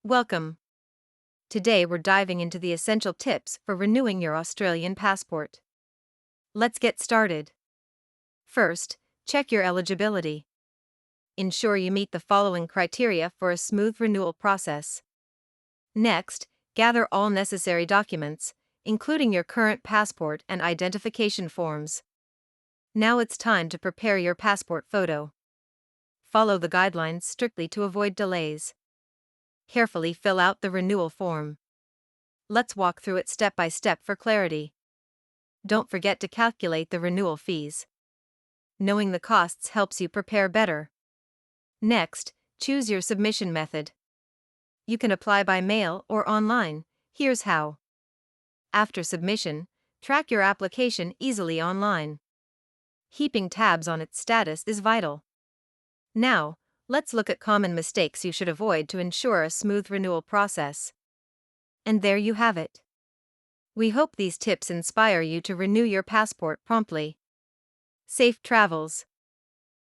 Welcome. Today we're diving into the essential tips for renewing your Australian passport. Let's get started. First, check your eligibility. Ensure you meet the following criteria for a smooth renewal process. Next, gather all necessary documents, including your current passport and identification forms. Now it's time to prepare your passport photo. Follow the guidelines strictly to avoid delays. Carefully fill out the renewal form. Let's walk through it step by step for clarity. Don't forget to calculate the renewal fees. Knowing the costs helps you prepare better. Next, choose your submission method. You can apply by mail or online. Here's how. After submission, track your application easily online. Keeping tabs on its status is vital. Now, let's look at common mistakes you should avoid to ensure a smooth renewal process. And there you have it. We hope these tips inspire you to renew your passport promptly. Safe travels.